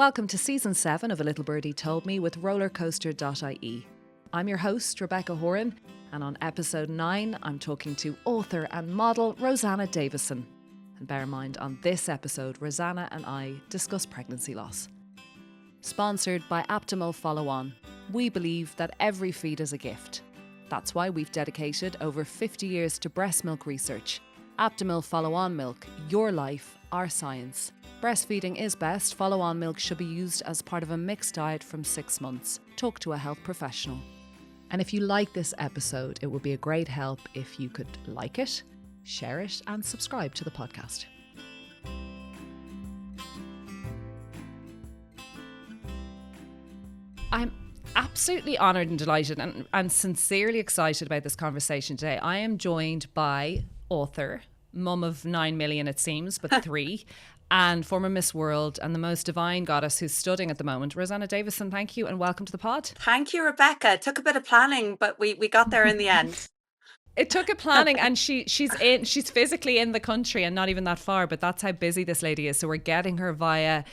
Welcome to Season 7 of A Little Birdie Told Me with rollercoaster.ie. I'm your host, Rebecca Horan, and on episode 9, I'm talking to author and model Rosanna Davison. And bear in mind, on this episode, Rosanna and I discuss pregnancy loss. Sponsored by Optimal Follow On, we believe that every feed is a gift. That's why we've dedicated over 50 years to breast milk research. Optimal Follow On milk, your life, our science. Breastfeeding is best. Follow On milk should be used as part of a mixed diet from 6 months. Talk to a health professional. And if you like this episode, it would be a great help if you could like it, share it, and subscribe to the podcast. I'm absolutely honoured and delighted and sincerely excited about this conversation today. I am joined by author, mum of 9 million it seems, but 3, and former Miss World and the most divine goddess who's studying at the moment, Rosanna Davison. Thank you and welcome to the pod. Thank you, Rebecca. It took a bit of planning, but we got there in the end. It took a planning, and she's physically in the country and not even that far, but that's how busy this lady is. So we're getting her via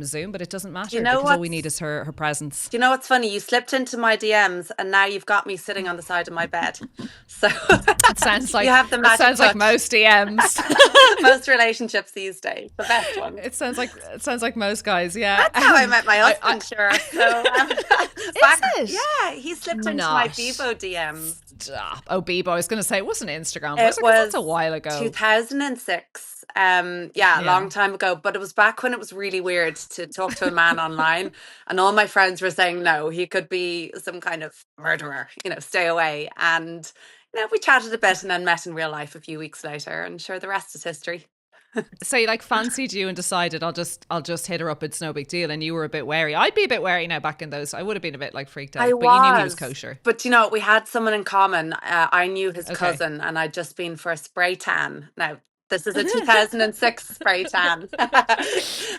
Zoom, but it doesn't matter because all we need is her presence. Do you know what's funny? You slipped into my DMs and now you've got me sitting on the side of my bed. So it sounds like you have the magic touch. Like most DMs. Most relationships these days. The best one. It sounds like most guys, yeah. That's how I met my husband, sure. So is it? Yeah, he slipped into my Bebo DMs. Stop. Oh, Bebo. I was going to say, it wasn't Instagram. It was a while ago. 2006. A long time ago. But it was back when it was really weird to talk to a man online. And all my friends were saying, no, he could be some kind of murderer, stay away. And, we chatted a bit and then met in real life a few weeks later. And sure, the rest is history. So you fancied you and decided I'll just hit her up. It's no big deal. And you were a bit wary. I'd be a bit wary now back in those. I would have been a bit freaked out. But you knew he was kosher. But we had someone in common. I knew his cousin and I'd just been for a spray tan. Now, this is a 2006 spray tan.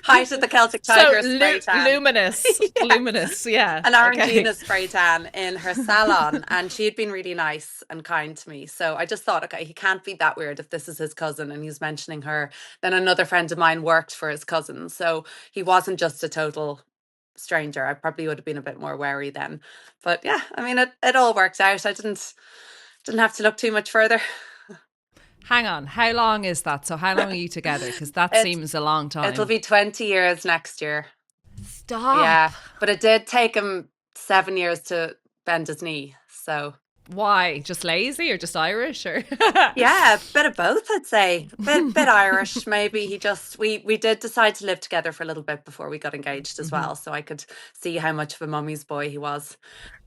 Height of the Celtic Tiger spray tan. Luminous. Yes. Luminous, yeah. An Orangina spray tan in her salon. And she had been really nice and kind to me. So I just thought, okay, he can't be that weird if this is his cousin and he's mentioning her. Then another friend of mine worked for his cousin. So he wasn't just a total stranger. I probably would have been a bit more wary then. But yeah, it all worked out. I didn't have to look too much further. Hang on, how long is that? So how long are you together? Because that seems a long time. It'll be 20 years next year. Stop. Yeah, but it did take him 7 years to bend his knee, so. Why? Just lazy or just Irish? Or Yeah, a bit of both, I'd say. Bit Irish, maybe. We did decide to live together for a little bit before we got engaged as well, so I could see how much of a mummy's boy he was.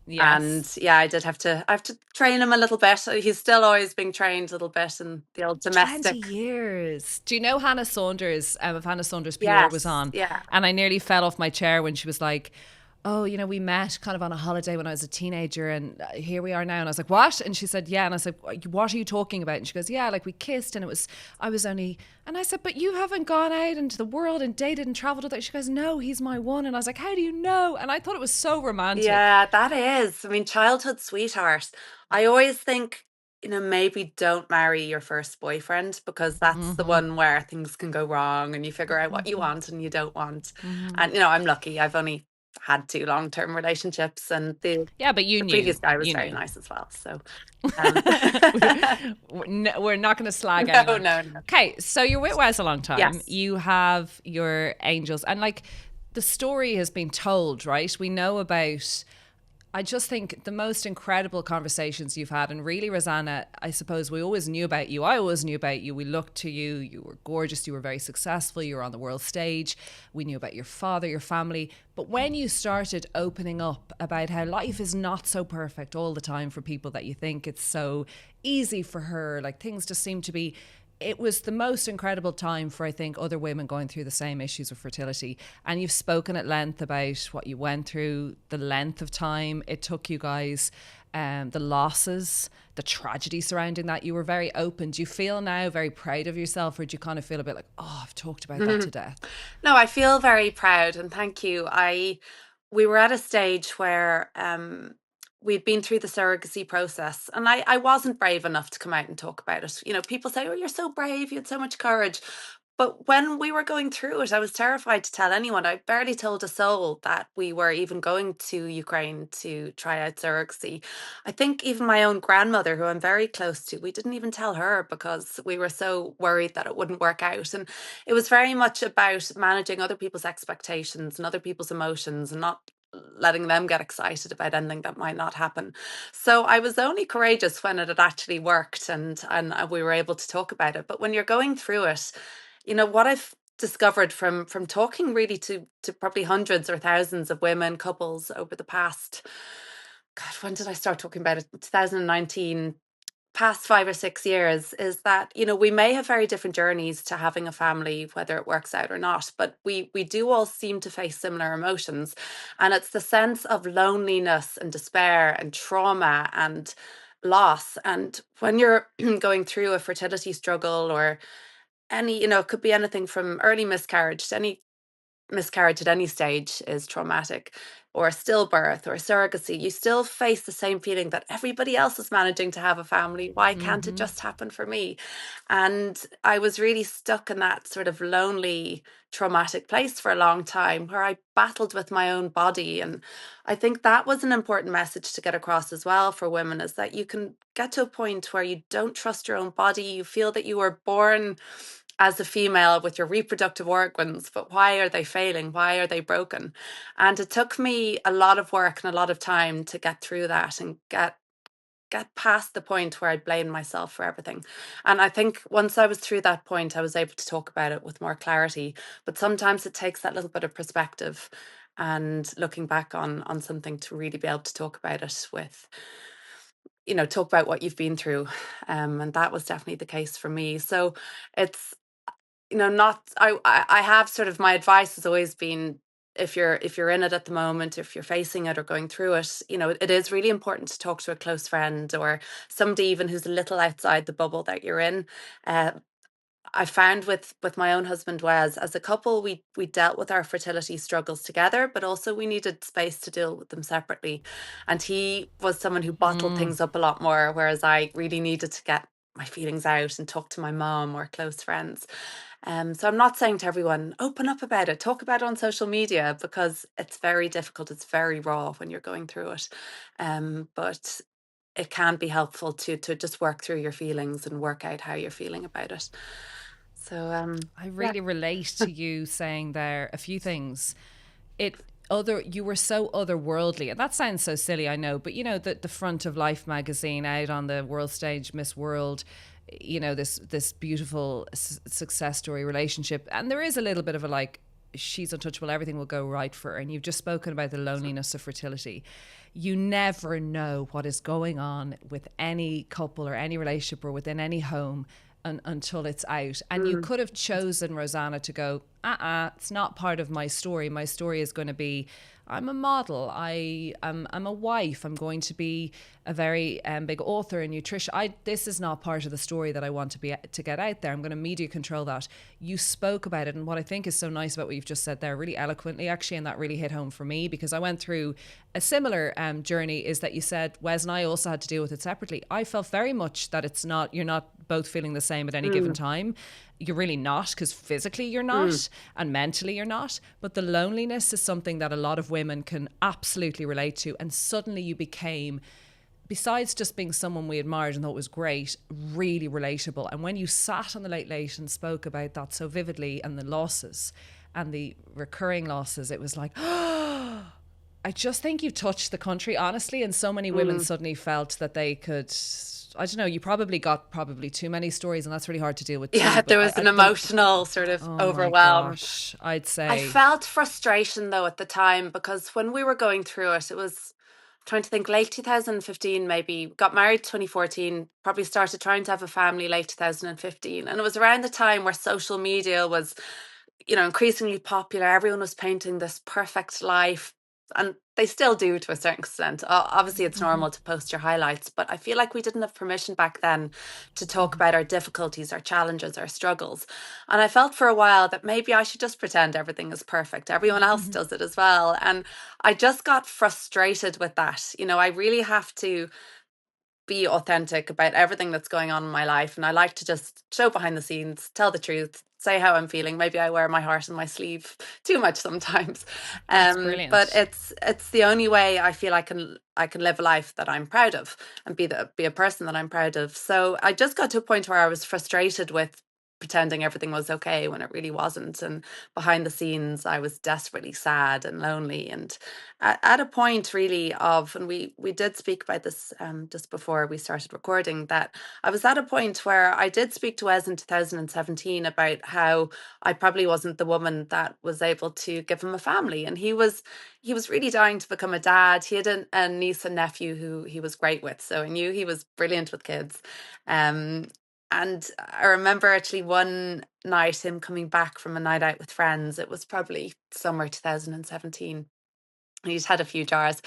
Yes. And yeah, I have to train him a little bit. He's still always being trained a little bit in the old domestic. 20 years. Do you know Hannah Saunders? If Hannah Saunders PR was on. Yeah. And I nearly fell off my chair when she was like, oh, we met kind of on a holiday when I was a teenager and here we are now. And I was like, what? And she said, yeah. And I said, what are you talking about? And she goes, yeah, we kissed and and I said, but you haven't gone out into the world and dated and traveled with it. She goes, no, he's my one. And I was like, how do you know? And I thought it was so romantic. Yeah, that is. Childhood sweetheart. I always think, maybe don't marry your first boyfriend because that's the one where things can go wrong and you figure out what you want and you don't want. And, I'm lucky. I've only had 2 long-term relationships and the previous guy was very nice as well, so we're not going to slag anyone. No. Okay, so you're with Wes a long time. Yes. You have your angels and the story has been told, right? We know about, I just think, the most incredible conversations you've had. And really, Rosanna, I suppose we always knew about you. I always knew about you. We looked to you. You were gorgeous. You were very successful. You were on the world stage. We knew about your father, your family. But when you started opening up about how life is not so perfect all the time for people that you think it's so easy for her, things just seem to be, it was the most incredible time for, I think, other women going through the same issues of fertility. And you've spoken at length about what you went through, the length of time it took you guys, the losses, the tragedy surrounding that. You were very open. Do you feel now very proud of yourself, or do you kind of feel a bit like, oh, I've talked about that to death? No, I feel very proud and thank you. We were at a stage where we'd been through the surrogacy process and I wasn't brave enough to come out and talk about it. People say, oh, you're so brave, you had so much courage. But when we were going through it, I was terrified to tell anyone. I barely told a soul that we were even going to Ukraine to try out surrogacy. I think even my own grandmother, who I'm very close to, we didn't even tell her because we were so worried that it wouldn't work out. And it was very much about managing other people's expectations and other people's emotions and not letting them get excited about anything that might not happen. So I was only courageous when it had actually worked and we were able to talk about it. But when you're going through it, what I've discovered from talking really to probably hundreds or thousands of women, couples over the past, God, when did I start talking about it? 2019, past 5 or 6 years, is that we may have very different journeys to having a family, whether it works out or not, but we do all seem to face similar emotions, and it's the sense of loneliness and despair and trauma and loss. And when you're going through a fertility struggle or any, it could be anything from early miscarriage to any miscarriage at any stage is traumatic, or stillbirth or surrogacy, you still face the same feeling that everybody else is managing to have a family. Why can't it just happen for me? And I was really stuck in that sort of lonely, traumatic place for a long time where I battled with my own body. And I think that was an important message to get across as well for women, is that you can get to a point where you don't trust your own body. You feel that you were born as a female with your reproductive organs, but why are they failing? Why are they broken? And it took me a lot of work and a lot of time to get through that and get past the point where I blamed myself for everything. And I think once I was through that point, I was able to talk about it with more clarity. But sometimes it takes that little bit of perspective and looking back on something to really be able to talk about it with, talk about what you've been through. And that was definitely the case for me. So it's, not, I have sort of, my advice has always been, if you're in it at the moment, if you're facing it or going through it, it is really important to talk to a close friend or somebody even who's a little outside the bubble that you're in. Uh, I found with my own husband Wes, as a couple, we dealt with our fertility struggles together, but also we needed space to deal with them separately. And he was someone who bottled things up a lot more, whereas I really needed to get my feelings out and talk to my mom or close friends. So I'm not saying to everyone, open up about it, talk about it on social media, because it's very difficult. It's very raw when you're going through it. But it can be helpful to just work through your feelings and work out how you're feeling about it. So I yeah. really relate to you saying there a few things. You were so otherworldly, and that sounds so silly, I know, but the front of Life magazine, out on the world stage, Miss World, this beautiful success story relationship, and there is a little bit of a like, she's untouchable, everything will go right for her. And you've just spoken about the loneliness of fertility. You never know what is going on with any couple or any relationship or within any home until it's out. And you could have chosen, Rosanna, to go, it's not part of my story. My story is going to be, I'm a model. I'm a wife. I'm going to be a very big author in nutrition. This is not part of the story that I want to get out there. I'm going to media control that. You spoke about it, and what I think is so nice about what you've just said there, really eloquently actually, and that really hit home for me, because I went through a similar journey. Is that you said Wes and I also had to deal with it separately. I felt very much that you're not both feeling the same at any given time. You're really not, because physically you're not and mentally you're not. But the loneliness is something that a lot of women can absolutely relate to. And suddenly you became, besides just being someone we admired and thought was great, really relatable. And when you sat on the Late Late and spoke about that so vividly, and the losses and the recurring losses, it was like, I just think you touched the country, honestly. And so many women suddenly felt that they could, I don't know, you probably got too many stories, and that's really hard to deal with too. Yeah, there was an emotional sort of oh my overwhelm. gosh, I'd I say. felt frustration though at the time, because when we were going through it, it was, trying to think, late 2015 maybe, got married 2014, probably started trying to have a family late 2015. And it was around the time where social media was, increasingly popular. Everyone was painting this perfect life, and they still do to a certain extent. Obviously, it's normal to post your highlights, but I feel like we didn't have permission back then to talk about our difficulties, our challenges, our struggles. And I felt for a while that maybe I should just pretend everything is perfect. Everyone else does it as well. And I just got frustrated with that. I really have to be authentic about everything that's going on in my life. And I like to just show behind the scenes, tell the truth, say how I'm feeling. Maybe I wear my heart on my sleeve too much sometimes. That's But brilliant. it's the only way I feel I can live a life that I'm proud of and be a person that I'm proud of. So I just got to a point where I was frustrated with pretending everything was okay when it really wasn't. And behind the scenes, I was desperately sad and lonely. And at a point, really, of, and we did speak about this just before we started recording, that I was at a point where I did speak to Wes in 2017 about how I probably wasn't the woman that was able to give him a family. And he was really dying to become a dad. He had a niece and nephew who he was great with. So I knew he was brilliant with kids. Um, and I remember actually one night him coming back from a night out with friends. It was probably summer 2017. He'd had a few jars,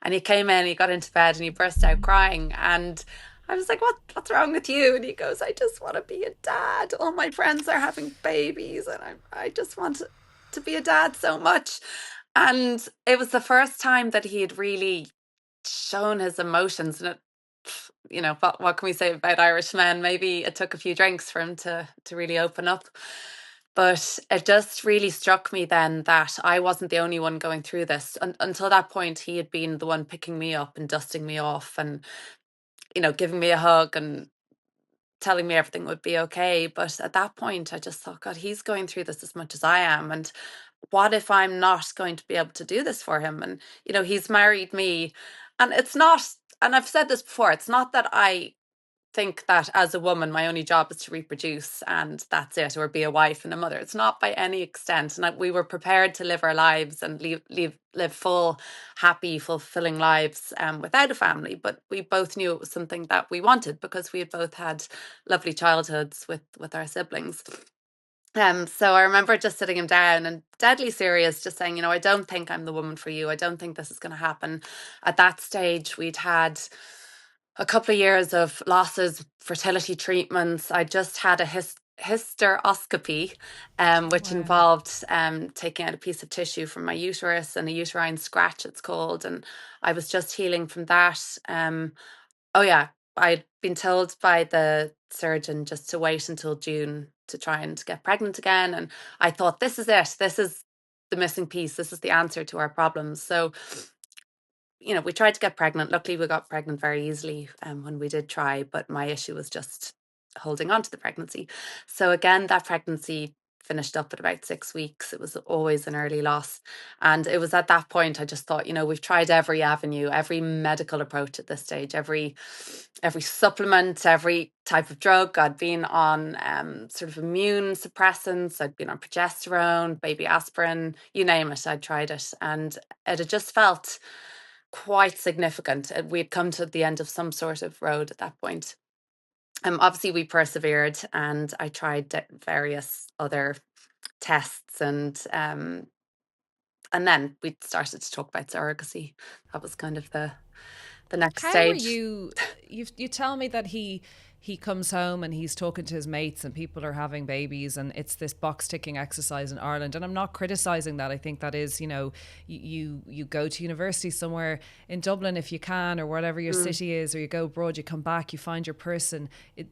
and he came in, he got into bed and he burst out crying. And I was like, what's wrong with you? And he goes, I just want to be a dad. All my friends are having babies and I just want to be a dad so much. And it was the first time that he had really shown his emotions. And it, what can we say about Irish men? Maybe it took a few drinks for him to really open up. But it just really struck me then that I wasn't the only one going through this. Until that point, he had been the one picking me up and dusting me off and, giving me a hug and telling me everything would be okay. But at that point, I just thought, God, he's going through this as much as I am. And what if I'm not going to be able to do this for him? And, he's married me. And it's not, and I've said this before, it's not that I think that as a woman my only job is to reproduce and that's it, or be a wife and a mother. It's not by any extent. And we were prepared to live our lives and live full, happy, fulfilling lives without a family, but we both knew it was something that we wanted because we had both had lovely childhoods with our siblings. So I remember just sitting him down and deadly serious, just saying, I don't think I'm the woman for you. I don't think this is going to happen. At that stage, we'd had a couple of years of losses, fertility treatments. I just had a hysteroscopy, which Wow. involved taking out a piece of tissue from my uterus and a uterine scratch, it's called. And I was just healing from that. Oh, yeah. I'd been told by the surgeon just to wait until June to try and get pregnant again. And I thought, this is it. This is the missing piece. This is the answer to our problems. So we tried to get pregnant. Luckily, we got pregnant very easily when we did try, but my issue was just holding on to the pregnancy. So again, that pregnancy finished up at about 6 weeks. It was always an early loss. And it was at that point I just thought, we've tried every avenue, every medical approach at this stage, every supplement, every type of drug. I'd been on sort of immune suppressants, I'd been on progesterone, baby aspirin, you name it, I'd tried it. And it had just felt quite significant. We'd come to the end of some sort of road at that point. Obviously, we persevered, and I tried various other tests, and then we started to talk about surrogacy. That was kind of the next How were stage. you? You tell me that he comes home and he's talking to his mates and people are having babies and it's this box ticking exercise in Ireland. And I'm not criticizing that. I think that is, you go to university somewhere in Dublin if you can, or whatever your Mm, city is, or you go abroad, you come back, you find your person.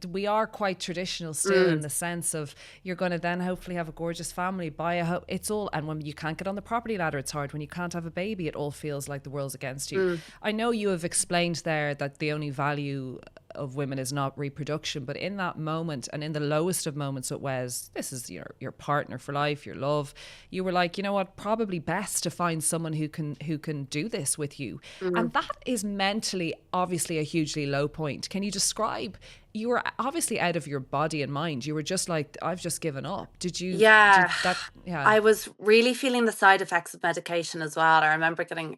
We are quite traditional still in mm, the sense of you're going to then hopefully have a gorgeous family, buy a home. It's all, and when you can't get on the property ladder, it's hard. When you can't have a baby, it all feels like the world's against you. mm, I know you have explained there that the only value of women is not reproduction, but in that moment and in the lowest of moments with Wes, this is your partner for life, your love. You were like, you know what, probably best to find someone who can do this with you. mm. And that is mentally obviously a hugely low point. Can you describe, you were obviously out of your body and mind. You were just like, I've just given up. Did Yeah, that, yeah. I was really feeling the side effects of medication as well. I remember getting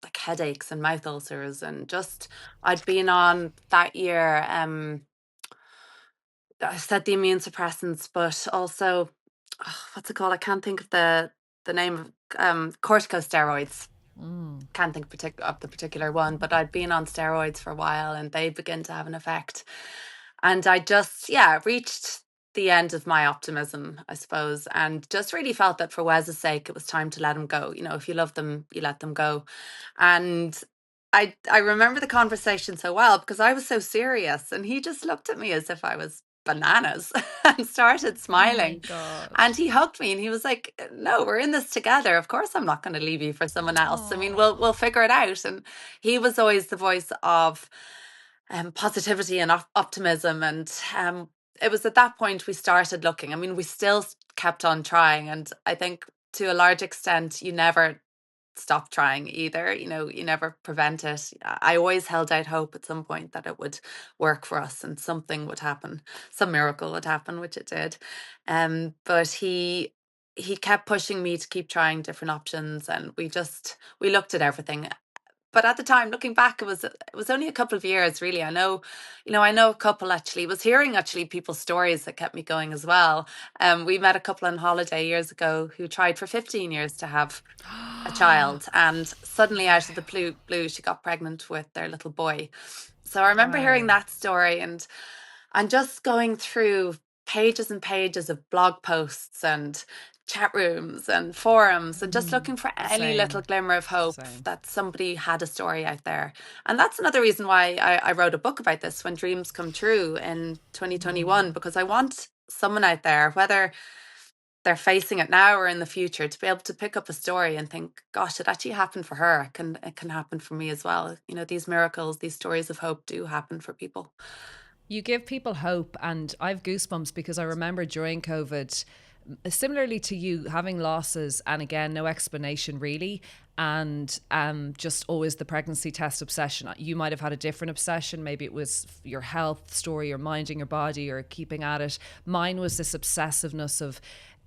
like headaches and mouth ulcers, and just I'd been on that year. I said the immune suppressants, but also what's it called? I can't think of the name of corticosteroids. Mm. Can't think of the particular one, but I'd been on steroids for a while, and they begin to have an effect. And I just, yeah, reached the end of my optimism, I suppose, and just really felt that for Wes's sake, it was time to let him go. If you love them, you let them go. And I remember the conversation so well because I was so serious, and he just looked at me as if I was bananas and started Oh my smiling. God. And he hugged me and he was like, "No, we're in this together. Of course I'm not going to leave you for someone else. I mean, we'll Oh. figure it out." And he was always the voice of positivity and optimism. And it was at that point we started looking. I mean, we still kept on trying. And I think to a large extent, you never stop trying either. You know, you never prevent it. I always held out hope at some point that it would work for us and something would happen, some miracle would happen, which it did. But he kept pushing me to keep trying different options, and we looked at everything. But at the time, looking back, it was only a couple of years, really. I know, I know a couple actually. Was hearing actually people's stories that kept me going as well. We met a couple on holiday years ago who tried for 15 years to have a child, and suddenly out of the blue, she got pregnant with their little boy. So I remember hearing Wow. that story, and just going through pages and pages of blog posts and chat rooms and forums and just looking for any little Same. glimmer of hope Same. that somebody had a story out there. And that's another reason why I wrote a book about this, When Dreams Come True, in 2021, because I want someone out there, whether they're facing it now or in the future, to be able to pick up a story and think, gosh, it actually happened for her. It can happen for me as well. These miracles, these stories of hope do happen for people. You give people hope, and I've goosebumps because I remember during COVID, similarly to you, having losses, and again, no explanation really, and just always the pregnancy test obsession. You might have had a different obsession. Maybe it was your health story, or minding your body, or keeping at it. Mine was this obsessiveness of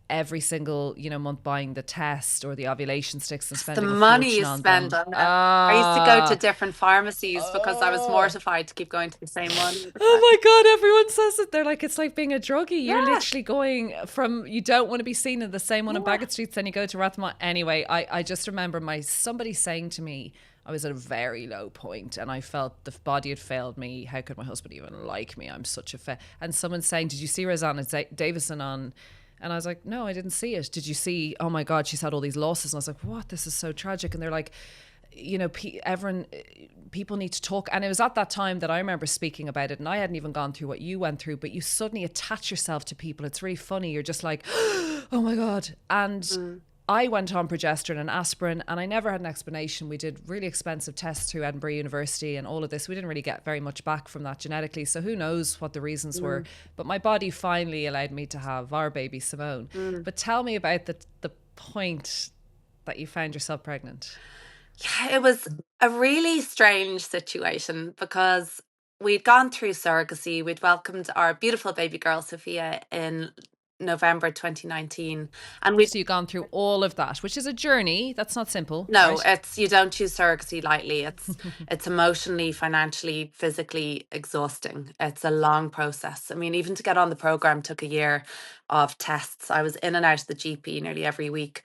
every single month buying the test or the ovulation sticks and The spending a money fortune you on spend them. on them. I used to go to different pharmacies because I was Oh. mortified to keep going to the same one all the Oh time. my God, everyone says it. They're like, it's like being a druggie. You're Yeah, literally going from, you don't want to be seen in the same one in yeah. Bagot Streets, then you go to Rathmont. Anyway, I just remember somebody saying to me, I was at a very low point and I felt the body had failed me. How could my husband even like me? I'm such a And someone saying, did you see Rosanna Davison on? And I was like, no, I didn't see it. Did you see, oh my God, she's had all these losses. And I was like, what? This is so tragic. And they're like, everyone, people need to talk. And it was at that time that I remember speaking about it, and I hadn't even gone through what you went through, but you suddenly attach yourself to people. It's really funny. You're just like, oh my God. And Mm. I went on progesterone and aspirin, and I never had an explanation. We did really expensive tests through Edinburgh University and all of this. We didn't really get very much back from that genetically. So who knows what the reasons were. Mm. But my body finally allowed me to have our baby, Simone. Mm. But tell me about the point that you found yourself pregnant. Yeah, it was a really strange situation because we'd gone through surrogacy. We'd welcomed our beautiful baby girl, Sophia, in November 2019. And we So you've gone through all of that, which is a journey. That's not simple, No, right? it's you don't choose surrogacy lightly. It's emotionally, financially, physically exhausting. It's a long process. I mean, even to get on the program took a year of tests. I was in and out of the GP nearly every week,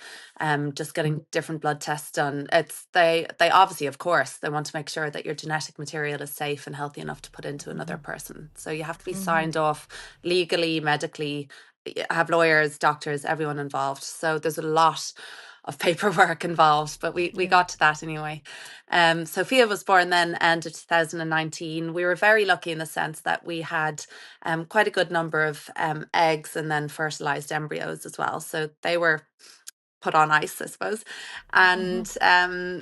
just getting different blood tests done. They obviously, of course, they want to make sure that your genetic material is safe and healthy enough to put into another person. So you have to be signed off legally, medically, have lawyers, doctors, everyone involved. So there's a lot of paperwork involved, but we Yeah. got to that anyway. Sophia was born then end of 2019. We were very lucky in the sense that we had quite a good number of eggs and then fertilized embryos as well. So they were put on ice, I suppose. And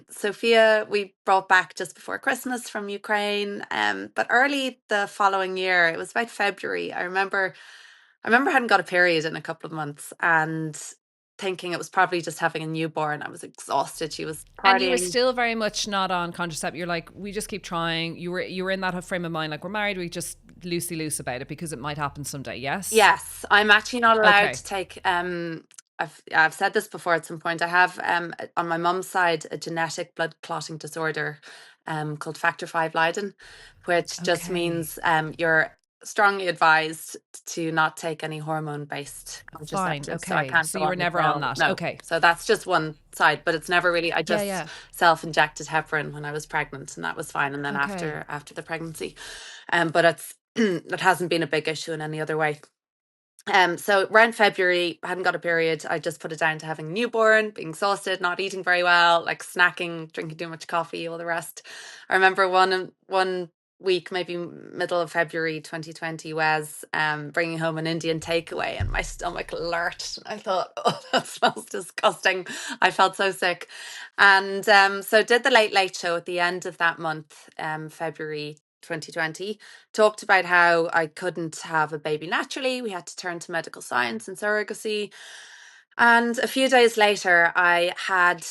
Sophia, we brought back just before Christmas from Ukraine. But early the following year, it was about February. I remember I hadn't got a period in a couple of months and thinking it was probably just having a newborn. I was exhausted. She was And you were partying. still very much not on contraceptive. You're like, we just keep trying. You were in that frame of mind, like we're married, we just loose about it because it might happen someday. Yes. Yes, I'm actually not allowed Okay. to take I've said this before at some point. I have on my mum's side a genetic blood clotting disorder called factor 5 Leiden, which just Okay. means you're strongly advised to not take any hormone based Fine. contraceptives. So I Okay. can't So go you were on the never on pill. that. No. Okay. So that's just one side, but it's never really I Yeah. just Yeah. self-injected heparin when I was pregnant and that was fine. And then Okay. after the pregnancy. But it's it hasn't been a big issue in any other way. So around February, I hadn't got a period. I just put it down to having a newborn, being exhausted, not eating very well, like snacking, drinking too much coffee, all the rest. I remember one week, maybe middle of February 2020, was bringing home an Indian takeaway, and my stomach lurched. I thought, oh, that smells disgusting. I felt so sick. And so did the Late Late Show at the end of that month, February 2020, talked about how I couldn't have a baby naturally. We had to turn to medical science and surrogacy. And a few days later, I had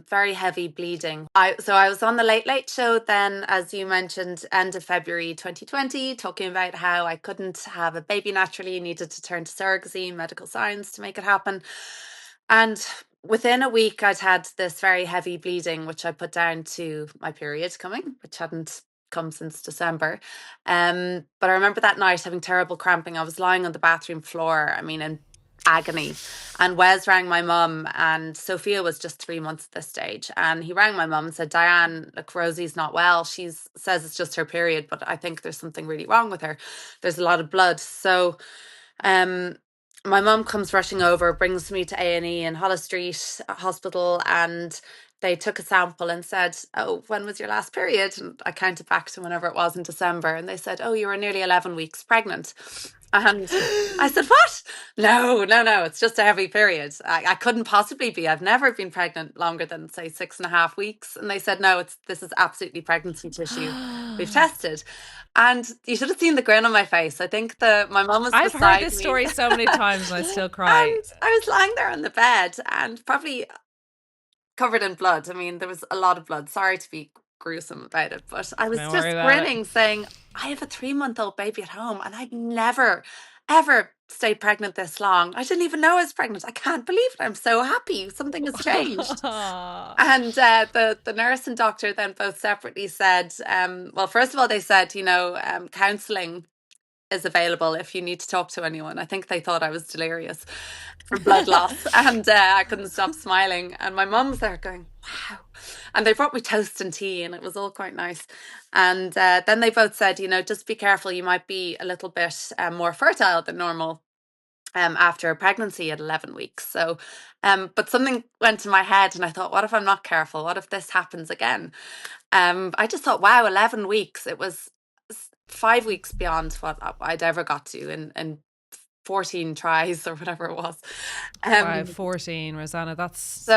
very heavy bleeding. So I was on the Late Late Show then, as you mentioned, end of February 2020, talking about how I couldn't have a baby naturally, needed to turn to surrogacy, medical science to make it happen. And within a week, I'd had this very heavy bleeding, which I put down to my period coming, which hadn't come since December. But I remember that night having terrible cramping. I was lying on the bathroom floor, I mean, in agony. And Wes rang my mum, and Sophia was just 3 months at this stage. And he rang my mum and said, Diane, look, Rosie's not well. She says it's just her period, but I think there's something really wrong with her. There's a lot of blood. So my mum comes rushing over, brings me to A&E in Holles Street Hospital, and they took a sample and said, oh, when was your last period? And I counted back to whenever it was in December, and they said, oh, you were nearly 11 weeks pregnant. And I said, what? No, it's just a heavy period. I couldn't possibly be. I've never been pregnant longer than, say, 6.5 weeks. And they said, no, this is absolutely pregnancy tissue. We've tested. And you should have seen the grin on my face. I think my mum was I've beside heard this me. story so many times and I still cry. And I was lying there on the bed and probably covered in blood. I mean, there was a lot of blood. Sorry to be gruesome about it, but I was Don't just worry about grinning, saying, I have a 3-month-old baby at home, and I'd never, ever stayed pregnant this long. I didn't even know I was pregnant. I can't believe it. I'm so happy. Something has changed. And the nurse and doctor then both separately said, well, first of all, they said, counselling is available if you need to talk to anyone. I think they thought I was delirious from blood loss, and I couldn't stop smiling. And my mum was there going, wow. And they brought me toast and tea, and it was all quite nice. And then they both said, just be careful. You might be a little bit more fertile than normal after pregnancy at 11 weeks. So, but something went to my head, and I thought, what if I'm not careful? What if this happens again? I just thought, wow, 11 weeks. It was 5 weeks beyond what I'd ever got to in 14 tries or whatever it was. 14, Rosanna, that's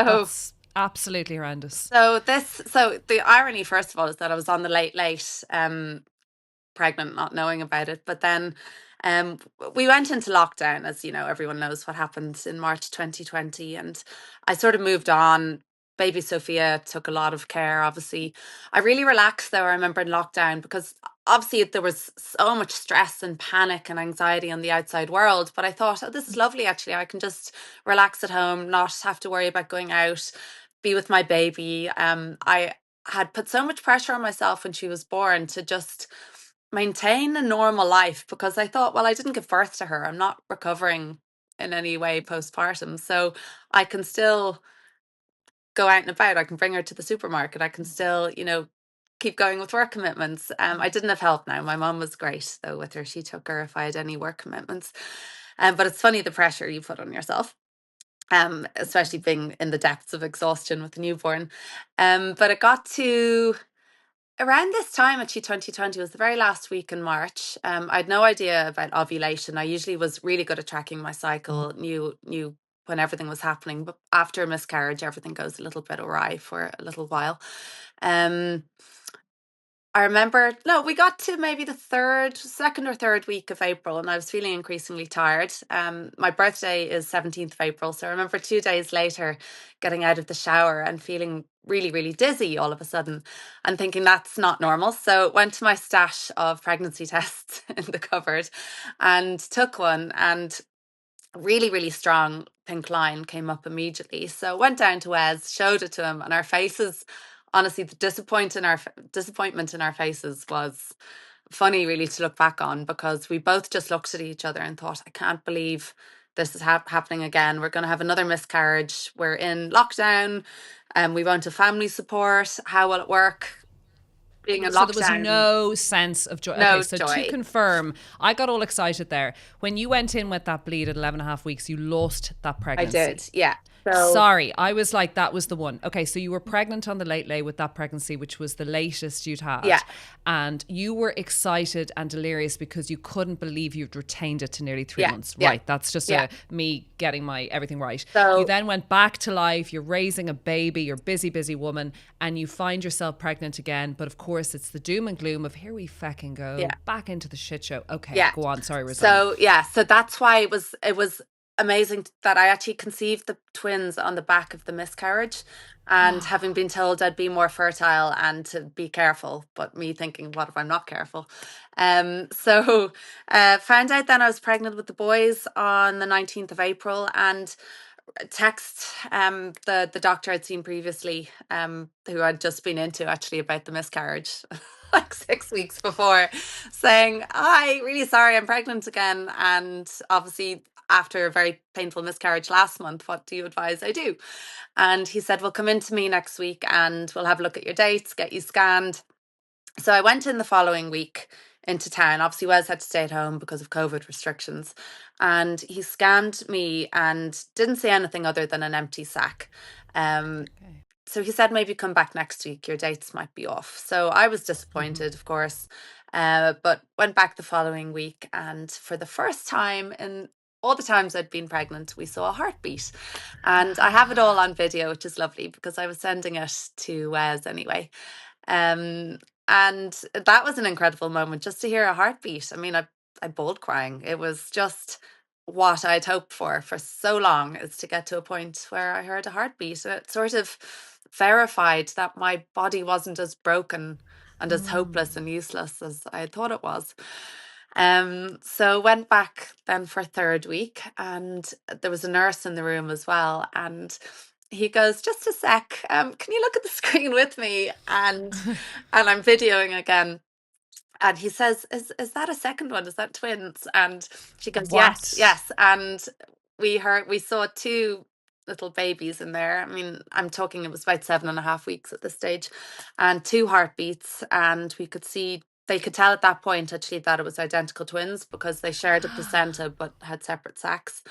absolutely horrendous. So the irony, first of all, is that I was on the Late Late pregnant, not knowing about it. But then we went into lockdown, as everyone knows what happened in March 2020, and I sort of moved on. Baby Sophia took a lot of care, obviously. I really relaxed, though, I remember in lockdown, because obviously there was so much stress and panic and anxiety on the outside world. But I thought, oh, this is lovely, actually. I can just relax at home, not have to worry about going out, be with my baby. I had put so much pressure on myself when she was born to just maintain a normal life, because I thought, well, I didn't give birth to her. I'm not recovering in any way postpartum. So I can still go out and about. I can bring her to the supermarket. I can still, keep going with work commitments. I didn't have help now. My mum was great, though, with her. She took her if I had any work commitments. But it's funny the pressure you put on yourself, especially being in the depths of exhaustion with a newborn. But it got to around this time, actually 2020 was the very last week in March. I had no idea about ovulation. I usually was really good at tracking my cycle, knew when everything was happening, but after a miscarriage, everything goes a little bit awry for a little while. I remember, we got to maybe the second or third week of April, and I was feeling increasingly tired. My birthday is 17th of April. So I remember 2 days later getting out of the shower and feeling really, really dizzy all of a sudden and thinking that's not normal. So went to my stash of pregnancy tests in the cupboard and took one, and really, really strong pink line came up immediately. So went down to Wes, showed it to him, and our faces, honestly, the disappointment in our faces was funny, really, to look back on, because we both just looked at each other and thought, I can't believe this is happening again. We're going to have another miscarriage. We're in lockdown, and we won't have family support. How will it work? Being in lockdown. So there was no sense of joy. No okay, so joy. To confirm, I got all excited there. When you went in with that bleed at 11.5 weeks, you lost that pregnancy. I did, yeah. So Sorry, I was like, that was the one. Okay, so you were pregnant on the late lay with that pregnancy, which was the latest you'd yeah, had. And you were excited and delirious because you couldn't believe you'd retained it to nearly three yeah, months. yeah, Right, that's just yeah. me getting my everything right. You So then went back to life, you're raising a baby, you're busy, busy woman, and you find yourself pregnant again. But of course, it's the doom and gloom of here we fecking yeah, go, back into the shit show. Okay, yeah. go on. Sorry, Rosanna. So yeah, so that's why it was amazing that I actually conceived the twins on the back of the miscarriage, and having been told I'd be more fertile and to be careful, but me thinking, what if I'm not careful? So found out then I was pregnant with the boys on the 19th of April, and text the doctor I'd seen previously, who I'd just been into actually about the miscarriage like 6 weeks before, saying, "Hi, really sorry, I'm pregnant again, and obviously after a very painful miscarriage last month, what do you advise I do?" And he said, "Well, come in to me next week and we'll have a look at your dates, get you scanned." So I went in the following week into town. Obviously, Wes had to stay at home because of COVID restrictions. And he scanned me and didn't say anything other than an empty sack. Um, Okay. so he said, maybe come back next week. Your dates might be off. So I was disappointed, of course, but went back the following week. And for the first time in all the times I'd been pregnant, we saw a heartbeat. And I have it all on video, which is lovely because I was sending it to Wes anyway. Um, and that was an incredible moment just to hear a heartbeat. I mean, I bawled crying. It was just what I'd hoped for so long, is to get to a point where I heard a heartbeat. It sort of verified that my body wasn't as broken and as hopeless and useless as I had thought it was. So went back then for third week, and there was a nurse in the room as well, and he goes, "Just a sec, can you look at the screen with me?" And I'm videoing again, and he says, "Is that a second one? Is that twins?" And she goes, "Yes, What? yes." And we saw two little babies in there. I mean, I'm talking, it was about 7.5 weeks at this stage, and two heartbeats, and we could see. They could tell at that point actually that it was identical twins because they shared a placenta but had separate sacs.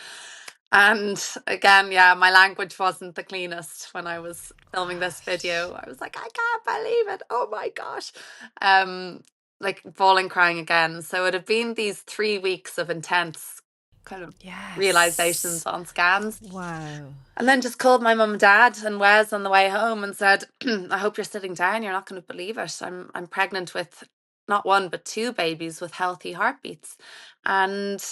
And again, yeah, my language wasn't the cleanest when I was filming this video. I was like, I can't believe it. Oh my gosh. Um, like bawling, crying again. So it had been these 3 weeks of intense kind of realizations Yes. on scans. Wow. And then just called my mum and dad and Wes on the way home and said, "I hope you're sitting down. You're not going to believe it. I'm pregnant with not one but two babies with healthy heartbeats." And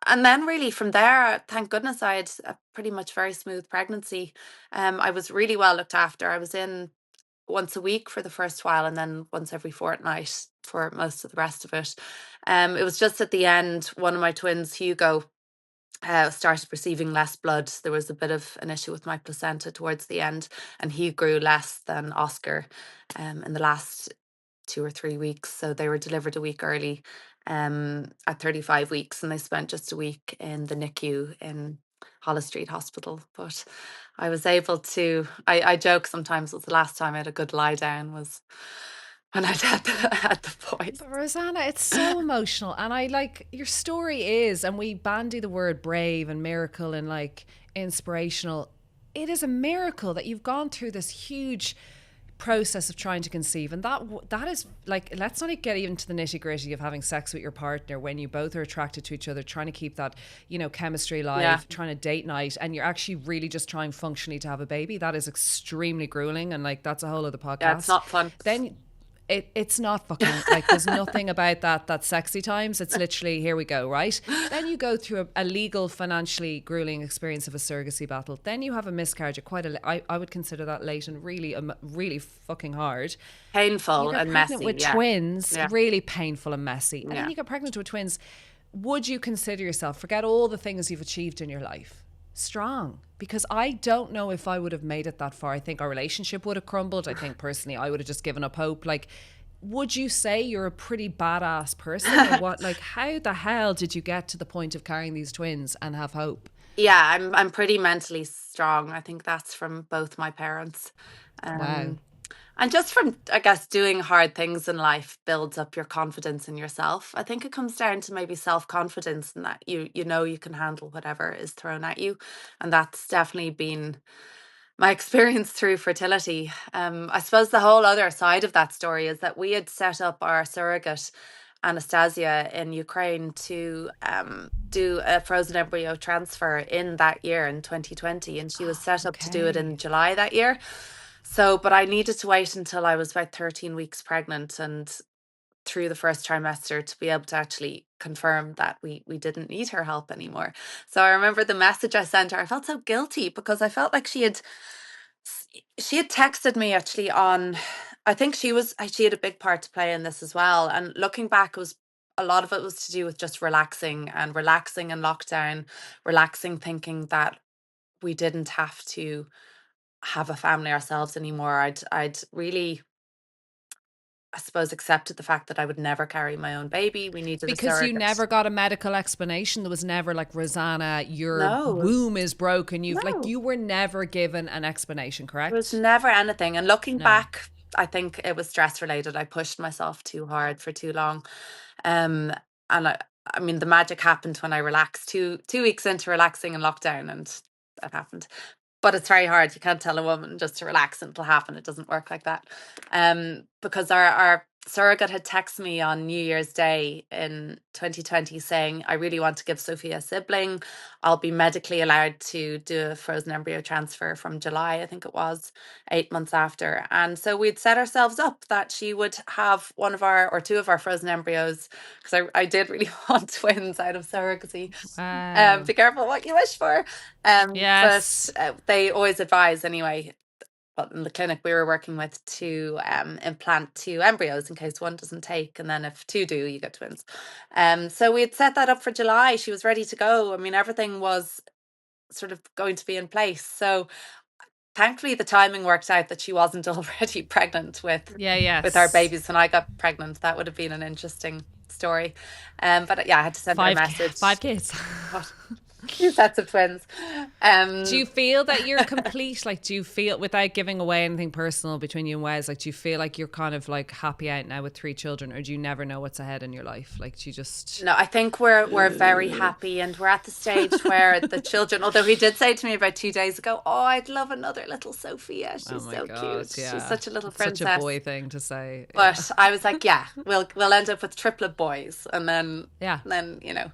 and then really from there, thank goodness I had a pretty much very smooth pregnancy. I was really well looked after. I was in once a week for the first while, and then once every fortnight for most of the rest of it. It was just at the end, one of my twins, Hugo, started receiving less blood. There was a bit of an issue with my placenta towards the end, and he grew less than Oscar in the last 2 or 3 weeks. So they were delivered a week early at 35 weeks, and they spent just a week in the NICU in Holles Street Hospital. But I was able to, I joke sometimes it was the last time I had a good lie down was when I had the boys. But Rosanna, it's so emotional. And I like your story is, and we bandy the word brave and miracle and like inspirational. It is a miracle that you've gone through this huge process of trying to conceive, and that is like, let's not get even to the nitty gritty of having sex with your partner when you both are attracted to each other, trying to keep that, chemistry Yeah. alive, trying to date night, and you're actually really just trying functionally to have a baby. That is extremely grueling, and like that's a whole other Yeah, it's podcast. not fun. Then it's not fucking like, there's nothing about that sexy times. It's literally, here we go, right? Then you go through a legal, financially grueling experience of a surrogacy battle. Then you have a miscarriage at I would consider that late and really really fucking hard. You Painful get and pregnant messy. with Yeah. twins, Yeah. really painful and messy. And then Yeah. you get pregnant with twins. Would you consider yourself, forget all the things you've achieved in your life, strong? Because I don't know if I would have made it that far. I think our relationship would have crumbled. I think personally I would have just given up hope. Like, would you say you're a pretty badass person, or what? Like, how the hell did you get to the point of carrying these twins and have hope? Yeah, I'm pretty mentally strong. I think that's from both my parents. Wow. Um, And just from, I guess, doing hard things in life builds up your confidence in yourself. I think it comes down to maybe self-confidence and that you know you can handle whatever is thrown at you. And that's definitely been my experience through fertility. I suppose the whole other side of that story is that we had set up our surrogate Anastasia in Ukraine to do a frozen embryo transfer in that year in 2020, and she was set up to do it Okay. in July that year. So, but I needed to wait until I was about 13 weeks pregnant and through the first trimester to be able to actually confirm that we didn't need her help anymore. So I remember the message I sent her. I felt so guilty because I felt like she had texted me actually on, I think she had a big part to play in this as well. And looking back, it was a lot of it was to do with just relaxing in lockdown, relaxing, thinking that we didn't have to have a family ourselves anymore. I'd really, I suppose, accepted the fact that I would never carry my own baby. We needed a Because you surrogate. never got a medical explanation. There was never like, Rosanna, your No, womb is broken. no. You were never given an explanation, There was correct? never anything. And looking No. back, I think it was stress related. I pushed myself too hard for too long. Um, and I mean, the magic happened when I relaxed 2 weeks into relaxing in lockdown, and that happened. But it's very hard. You can't tell a woman just to relax and it'll happen. It doesn't work like that. Because our surrogate had texted me on New Year's Day in 2020 saying, I really want to give Sophia a sibling. I'll be medically allowed to do a frozen embryo transfer from July, I think it was, 8 months after. And so we'd set ourselves up that she would have one of our, or two of our frozen embryos, because I did really want twins out of surrogacy. Wow. Be careful what you wish for. But Yes. they always advise anyway, but in the clinic we were working with, to implant two embryos in case one doesn't take, and then if two do, you get twins. So we had set that up for July. She was ready to go. I mean, everything was sort of going to be in place. So thankfully the timing worked out that she wasn't already pregnant Yeah, with our yes. babies when I got pregnant. That would have been an interesting story. But yeah, I had to send her a Five message. kids. What? Two sets of twins. Do Um, you feel that you're complete? Like, do you feel, without giving away anything personal between you and Wes, like, do you feel like you're kind of like happy out now with three children, or do you never know what's ahead in your life? Like, do you just. No, I think we're very happy, and we're at the stage where the children, although he did say to me about 2 days ago, oh, I'd love another little Sophia. Oh She's my so God, cute. She's yeah. such a little It's such a princess. boy thing to say. Yeah. But I was like, yeah, we'll end up with triplet boys, and Yeah. then you know.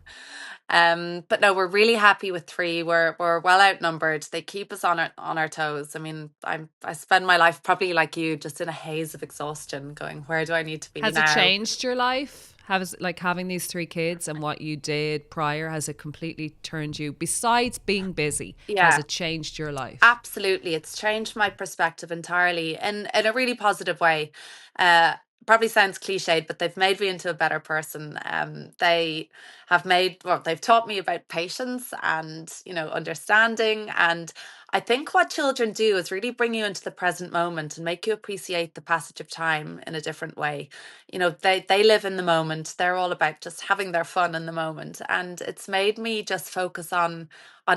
But no, we're really happy with three. We're well outnumbered. They keep us on our toes. I mean, I spend my life probably like you, just in a haze of exhaustion, going, where do I need to be Has it now? changed your life? Has, like, having these three kids and what you did prior, has it completely turned you, besides being busy, has Yeah. it changed your life? Absolutely. It's changed my perspective entirely in a really positive way. Uh, Probably sounds cliched, but they've made me into a better person. They have they've taught me about patience and, understanding. And I think what children do is really bring you into the present moment and make you appreciate the passage of time in a different way. They live in the moment. They're all about just having their fun in the moment. And it's made me just focus on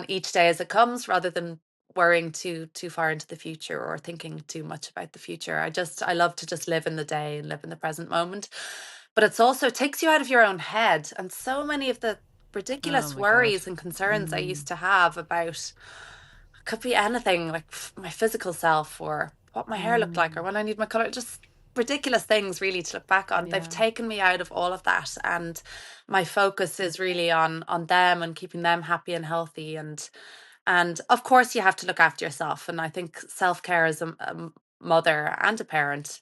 each day as it comes, rather than worrying too far into the future or thinking too much about the future. I love to just live in the day and live in the present moment. But it's also, it takes you out of your own head, and so many of the Oh ridiculous my God. worries and concerns I used to have about, could be anything, like my physical self, or what my hair looked like, or when I need my color, just ridiculous things really to look back on. They've Yeah. taken me out of all of that, and my focus is really on them and keeping them happy and healthy. And of course, you have to look after yourself. And I think self care as a mother and a parent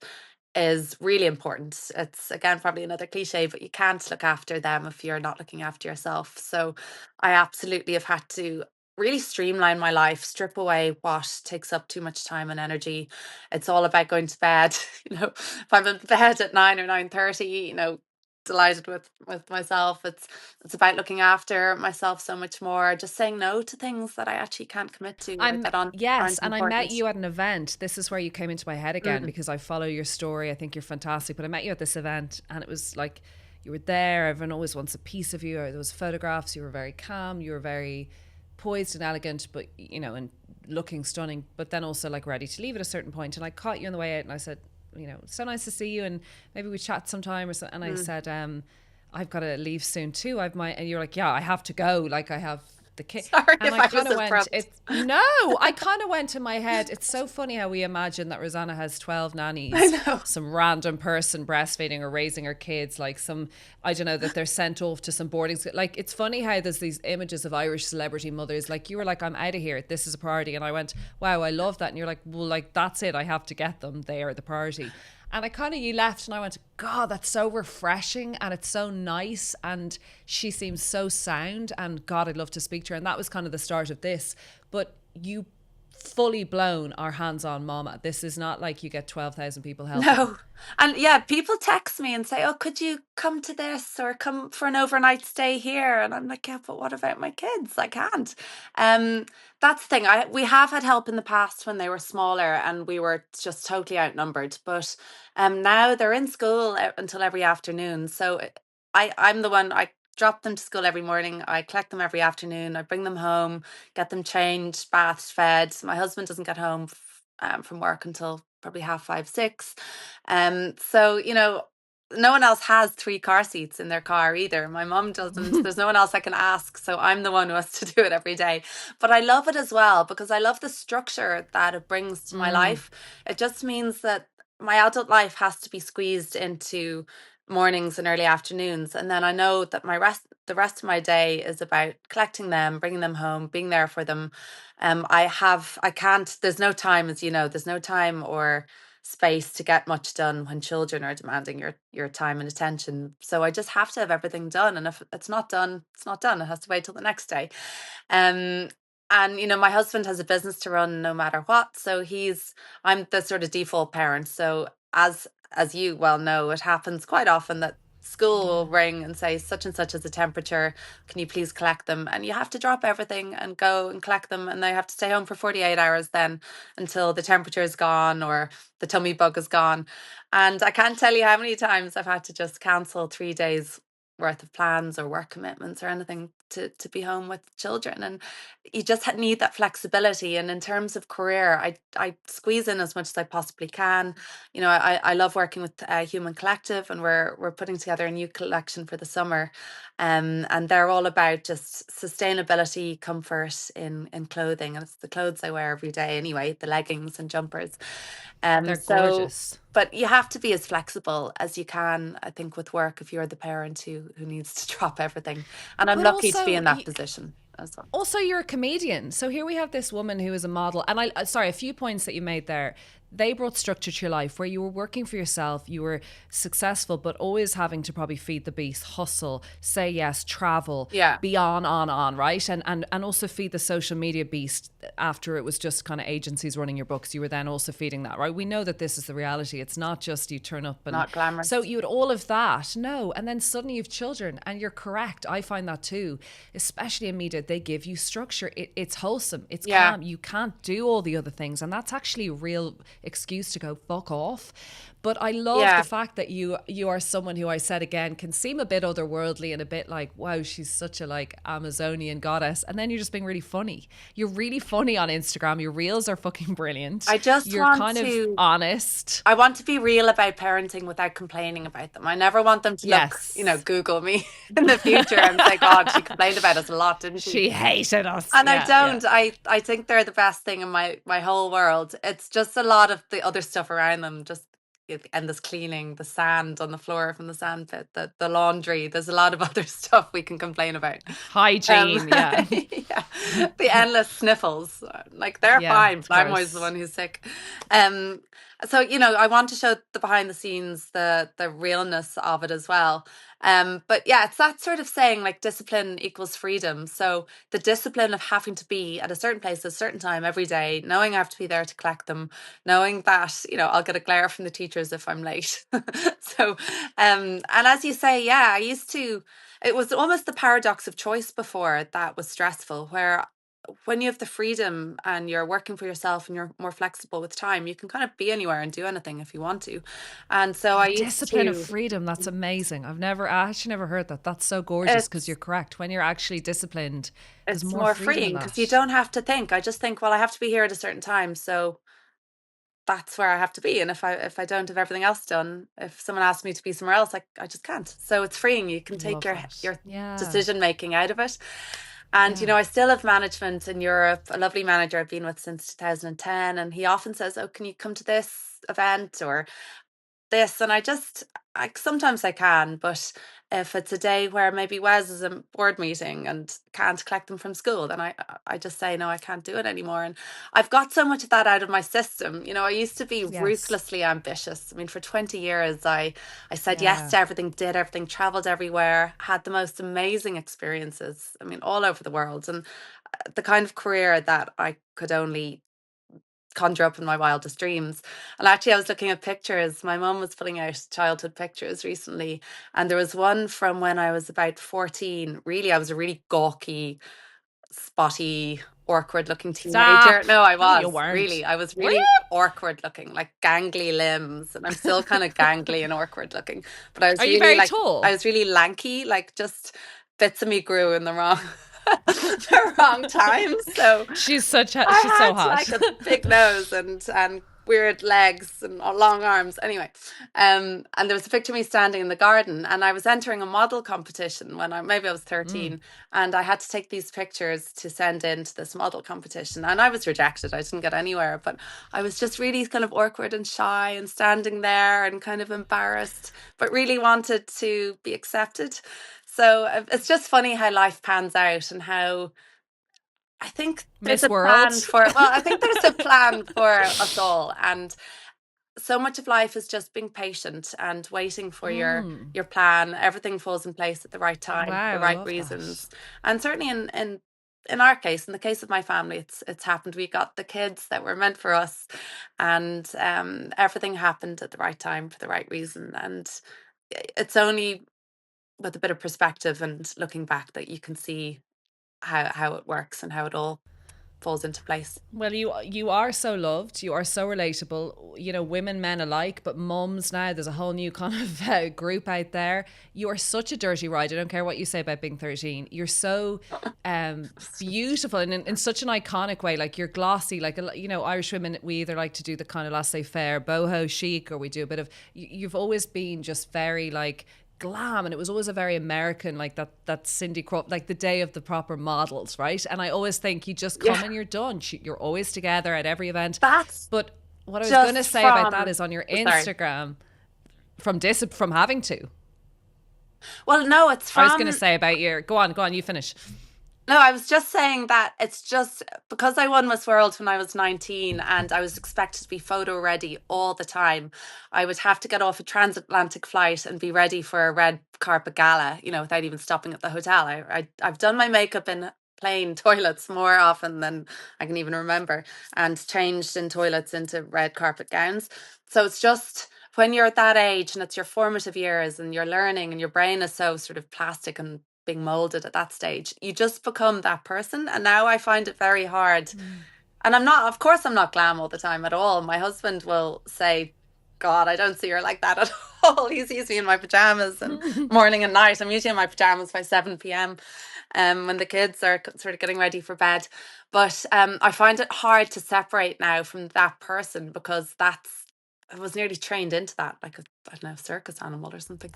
is really important. It's, again, probably another cliche, but you can't look after them if you're not looking after yourself. So I absolutely have had to really streamline my life, strip away what takes up too much time and energy. It's all about going to bed. If I'm in bed at 9 or 9:30, delighted with myself. It's about looking after myself so much more, just saying no to things that I actually can't commit to, or I'm that Yes, aren't and I met important. you at an event. This is where you came into my head again, Mm, because I follow your story. I think you're fantastic. But I met you at this event, and it was like, you were there. Everyone always wants a piece of you. Or there was photographs. You were very calm. You were very poised and elegant, but and looking stunning. But then also like ready to leave at a certain point. And I caught you on the way out, and I said, so nice to see you, and maybe we chat sometime or so. And I said, I've got to leave soon too. And you're like, yeah, I have to go. Like I have the kid. Sorry And if I I kind was of went, abrupt. I kind of went in my head. It's so funny how we imagine that Rosanna has 12 I nannies, know. some random person breastfeeding or raising her kids, like I don't know, that they're sent off to some boarding school. Like, it's funny how there's these images of Irish celebrity mothers. Like, you were like, I'm out of here. This is a priority. And I went, wow, I love that. And you're like, well, like, that's it. I have to get them. They are the priority. And you left and I went, God, that's so refreshing and it's so nice. And she seems so sound. And God, I'd love to speak to her. And that was kind of the start of this. But you fully blown are hands-on mama. This is not like you get 12,000 people helping. No. And yeah, people text me and say, oh, could you come to this or come for an overnight stay here? And I'm like, yeah, but what about my kids? I can't. Um, that's the thing. We have had help in the past when they were smaller and we were just totally outnumbered. But now they're in school until every afternoon. So I'm the one, I drop them to school every morning. I collect them every afternoon. I bring them home, get them changed, bathed, fed. My husband doesn't get home from work until probably 5:30, 6. So, no one else has 3 car seats in their car either. My mum doesn't. There's no one else I can ask. So I'm the one who has to do it every day. But I love it as well because I love the structure that it brings to my life. It just means that my adult life has to be squeezed into mornings and early afternoons. And then I know that the rest of my day is about collecting them, bringing them home, being there for them. I can't, there's no time, as you know, there's no time or space to get much done when children are demanding your time and attention. So I just have to have everything done. And if it's not done, it's not done. It has to wait till the next day. Um, and my husband has a business to run no matter what. So I'm the sort of default parent. So as you well know, it happens quite often that school will ring and say such and such is the temperature, can you please collect them? And you have to drop everything and go and collect them, and they have to stay home for 48 hours then until the temperature is gone or the tummy bug is gone. And I can't tell you how many times I've had to just cancel 3 days worth of plans or work commitments or anything to be home with children. And you just need that flexibility. And in terms of career, I squeeze in as much as I possibly can. I love working with Human Collective, and we're putting together a new collection for the summer. And they're all about just sustainability, comfort in clothing. And it's the clothes I wear every day anyway, the leggings and jumpers. They're So gorgeous. but you have to be as flexible as you can, I think, with work if you're the parent who needs to drop everything. And I'm But lucky to be also, in that position as well. also you're a comedian. So here we have this woman who is a model. And sorry, a few points that you made there. They brought structure to your life where you were working for yourself, you were successful, but always having to probably feed the beast, hustle, say yes, travel, Yeah. be on, right? And also feed the social media beast after it was just kind of agencies running your books. You were then also feeding that, right? We know that this is the reality. It's not just you turn up and Not glamorous. so you had all of that. No. And then suddenly you've children, and you're correct. I find that too, especially in media, they give you structure. It's wholesome. It's calm. You can't do all the other things. And that's actually a real excuse to go fuck off. But I love the fact that you are someone who, I said again, can seem a bit otherworldly and a bit like, wow, she's such a like Amazonian goddess. And then you're just being really funny. You're really funny on Instagram. Your reels are fucking brilliant. You're kind of honest. I want to be real about parenting without complaining about them. I never want them to look, Google me in the future and say, God, she complained about us a lot, didn't she? She hated us. And I don't. I think they're the best thing in my whole world. It's just a lot of the other stuff around them, just endless cleaning, the sand on the floor from the sand pit, the laundry. There's a lot of other stuff we can complain about. Hygiene, yeah. The endless sniffles. Like they're fine, but I'm always the one who's sick. So, I want to show the behind the scenes, the realness of it as well. But yeah, it's that sort of saying like discipline equals freedom. So the discipline of having to be at a certain place at a certain time every day, knowing I have to be there to collect them, knowing that, I'll get a glare from the teachers if I'm late. So, and as you say, yeah, it was almost the paradox of choice before that was stressful, where when you have the freedom and you're working for yourself and you're more flexible with time, you can kind of be anywhere and do anything if you want to. And so I used discipline of freedom. That's amazing. I actually never heard that. That's so gorgeous, because you're correct. When you're actually disciplined, there's more freeing freedom in because that. you don't have to think. I just think, well, I have to be here at a certain time. So that's where I have to be. And if I don't have everything else done, if someone asks me to be somewhere else, I just can't. So it's freeing. You can take Love your that. your Yeah. decision making out of it. And Yeah. I still have management in Europe, a lovely manager I've been with since 2010, and he often says, "Oh, can you come to this event or this?" And I sometimes I can, but if it's a day where maybe Wes is a board meeting and can't collect them from school, then I just say no, I can't do it anymore. And I've got so much of that out of my system. I used to be Yes. ruthlessly ambitious. I mean, for 20 years, I said yes Yeah. to everything, did everything, traveled everywhere, had the most amazing experiences. I mean, all over the world, and the kind of career that I could only conjure up in my wildest dreams. And actually, I was looking at pictures. My mum was pulling out childhood pictures recently, and there was one from when I was about 14. Really, I was a really gawky, spotty, awkward looking teenager. Stop. No, I No, you was weren't. really, I was Were you? really awkward looking, like gangly limbs. And I'm still kind of gangly and awkward looking. But Are you very I tall? was really lanky, like just bits of me grew in the wrong. The wrong time. So She's I so had hot. like a big nose and weird legs and long arms. Anyway, and there was a picture of me standing in the garden, and I was entering a model competition when maybe I was Mm. 13, and I had to take these pictures to send into this model competition, and I was rejected. I didn't get anywhere, but I was just really kind of awkward and shy and standing there and kind of embarrassed, but really wanted to be accepted. So it's just funny how life pans out and how I think there's Miss a plan World. for, well, I think there's a plan for us all. And so much of life is just being patient and waiting for Mm. your plan. Everything falls in place at the right time, for the Wow, I right love that. reasons. And certainly in our case, in the case of my family, it's happened. We got the kids that were meant for us, and everything happened at the right time for the right reason. And it's only with a bit of perspective and looking back that you can see how it works and how it all falls into place. Well, you are so loved. You are so relatable. Women, men alike, but mums now. There's a whole new kind of group out there. You are such a dirty ride. I don't care what you say about being 13. You're so beautiful and in such an iconic way. Like you're glossy. Like Irish women, we either like to do the kind of laissez-faire boho chic, or we do a bit of. You've always been just very like glam, and it was always a very American, like that Cindy Crawford, like the day of the proper models, right? And I always think you just come Yeah, and you're done. You're always together at every event. that's But what I was going to just say about that from. is on your Oh, sorry. Instagram, from having to. Well, no, it's I was going to from. say about your. Go on, you finish. No, I was just saying that it's just because I won Miss World when I was 19 and I was expected to be photo ready all the time. I would have to get off a transatlantic flight and be ready for a red carpet gala, without even stopping at the hotel. I've done my makeup in plain toilets more often than I can even remember, and changed in toilets into red carpet gowns. So it's just when you're at that age and it's your formative years and you're learning and your brain is so sort of plastic and being molded at that stage, you just become that person. And now I find it very hard. And of course, I'm not glam all the time at all. My husband will say, God, I don't see her like that at all. He sees me in my pajamas and morning and night. I'm usually in my pajamas by 7 p.m. When the kids are sort of getting ready for bed. But I find it hard to separate now from that person because I was nearly trained into that, like I don't know, circus animal or something.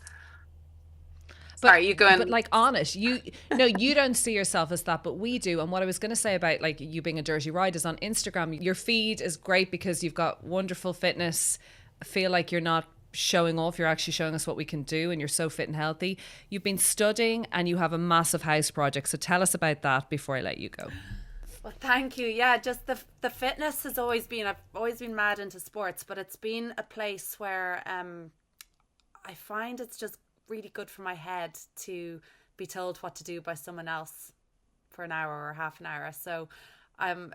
But Sorry, you but going. like honest, you no, you don't see yourself as that, but we do. And what I was going to say about like you being a dirty ride is on Instagram, your feed is great because you've got wonderful fitness. I feel like you're not showing off, you're actually showing us what we can do, and you're so fit and healthy. You've been studying and you have a massive house project. So tell us about that before I let you go. Well, thank you. Yeah, just the fitness has always been. I've always been mad into sports, but it's been a place where I find it's just really good for my head to be told what to do by someone else for an hour or half an hour. So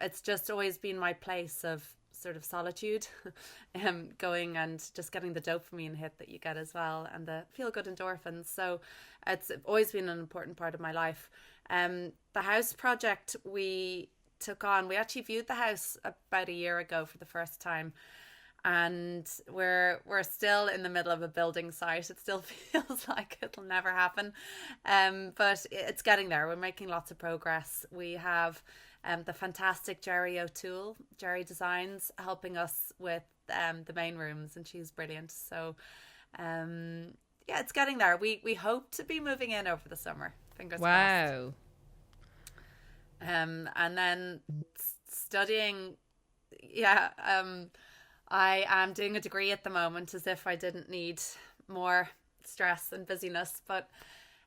it's just always been my place of sort of solitude, going and just getting the dopamine hit that you get as well and the feel good endorphins. So it's always been an important part of my life. The house project we took on, we actually viewed the house about a year ago for the first time, and we're still in the middle of a building site. It still feels like it'll never happen, but it's getting there. We're making lots of progress. We have the fantastic Jerry O'Toole, Jerry Designs, helping us with the main rooms, and she's brilliant. So yeah, it's getting there. We hope to be moving in over the summer. Fingers crossed. Wow. And then studying, yeah, I am doing a degree at the moment, as if I didn't need more stress and busyness. But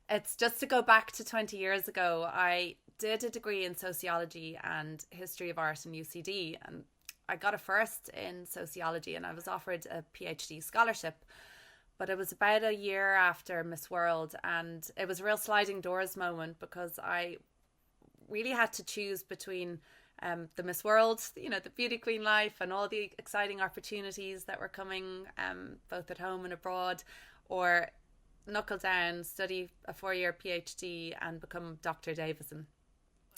it's just to go back to 20 years ago. I did a degree in sociology and history of art in UCD, and I got a first in sociology, and I was offered a PhD scholarship. But it was about a year after Miss World, and it was a real sliding doors moment, because I really had to choose between the Miss World, you know, the beauty queen life and all the exciting opportunities that were coming both at home and abroad, or knuckle down, study a 4-year PhD and become Dr. Davison.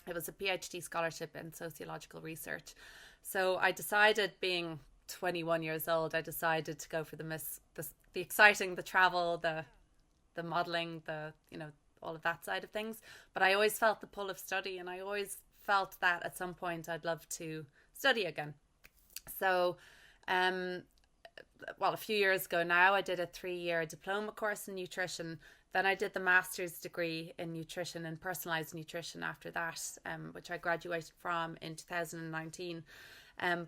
It was a PhD scholarship in sociological research. So I decided, being 21 years old, I decided to go for the exciting, the travel, the modelling, the, you know, all of that side of things. But I always felt the pull of study, and I always felt that at some point I'd love to study again. So well, a few years ago now, I did a 3-year diploma course in nutrition. Then I did the master's degree in nutrition and personalised nutrition after that, which I graduated from in 2019.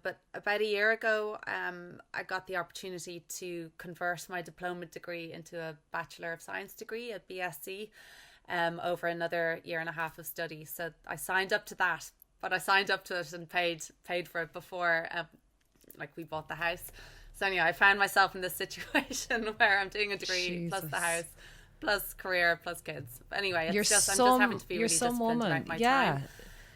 But about a year ago, I got the opportunity to convert my diploma degree into a Bachelor of Science degree, a BSc, over another 1.5 years of study. So I signed up to that, but I signed up to it and paid for it before, like, we bought the house. So anyway, I found myself in this situation where I'm doing a degree plus the house, plus career, plus kids. But anyway, I'm just having to be really disciplined about my time.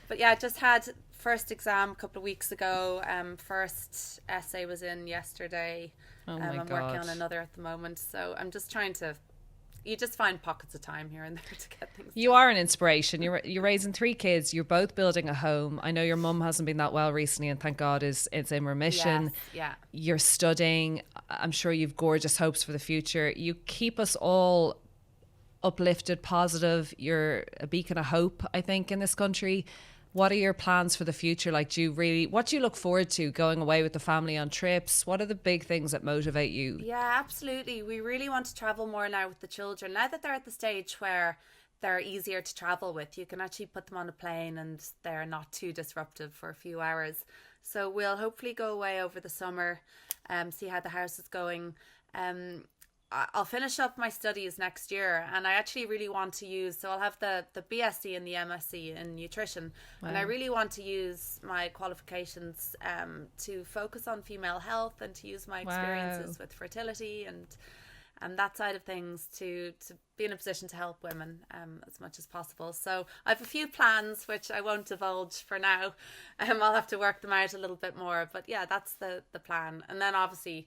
But yeah, I just had first exam a couple of weeks ago. First essay was in yesterday. Oh my I'm God. working on another at the moment. So I'm just trying to, you just find pockets of time here and there to get things You done. are an inspiration. You're raising 3 kids. You're both building a home. I know your mum hasn't been that well recently, and thank God it's in remission. Yes, yeah. You're studying. I'm sure you've gorgeous hopes for the future. You keep us all uplifted, positive. You're a beacon of hope, I think, in this country. What are your plans for the future? Like, what do you look forward to going away with the family on trips? What are the big things that motivate you? Yeah, absolutely. We really want to travel more now with the children. Now that they're at the stage where they're easier to travel with, you can actually put them on a plane and they're not too disruptive for a few hours. So we'll hopefully go away over the summer, see how the house is going. I'll finish up my studies next year, and I actually really want to use, so I'll have the BSc and the MSc in nutrition. Wow. And I really want to use my qualifications to focus on female health, and to use my experiences with fertility and that side of things to be in a position to help women as much as possible. So I have a few plans which I won't divulge for now. I'll have to work them out a little bit more, but yeah, that's the plan. And then obviously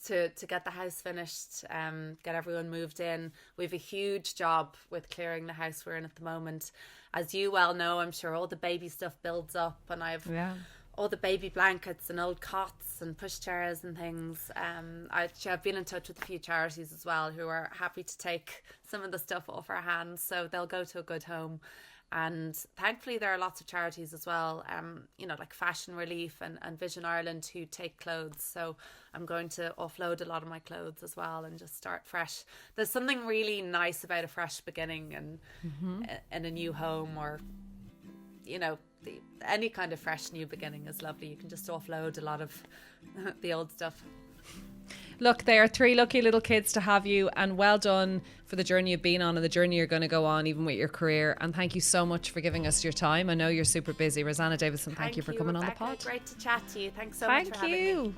to get the house finished, get everyone moved in. We have a huge job with clearing the house we're in at the moment. As you well know, I'm sure all the baby stuff builds up, and I've all the baby blankets and old cots and pushchairs and things. I've been in touch with a few charities as well who are happy to take some of the stuff off our hands, so they'll go to a good home. And thankfully there are lots of charities as well, like Fashion Relief and Vision Ireland, who take clothes. So I'm going to offload a lot of my clothes as well and just start fresh. There's something really nice about a fresh beginning and in a new home, or any kind of fresh new beginning is lovely. You can just offload a lot of the old stuff. Look, they are 3 lucky little kids to have you, and well done for the journey you've been on and the journey you're going to go on, even with your career. And thank you so much for giving us your time. I know you're super busy. Rosanna Davison, thank you for coming Rebecca, on the pod. Great to chat to you. Thanks so much for having me. Thank you.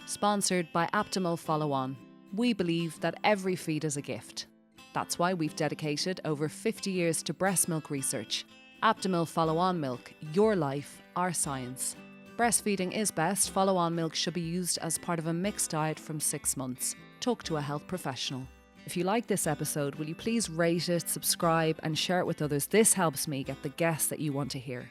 Sponsored by Aptimal Follow On. We believe that every feed is a gift. That's why we've dedicated over 50 years to breast milk research. Aptimal Follow On milk, your life, our science. Breastfeeding is best. Follow-on milk should be used as part of a mixed diet from 6 months. Talk to a health professional. If you like this episode, will you please rate it, subscribe and share it with others? This helps me get the guests that you want to hear.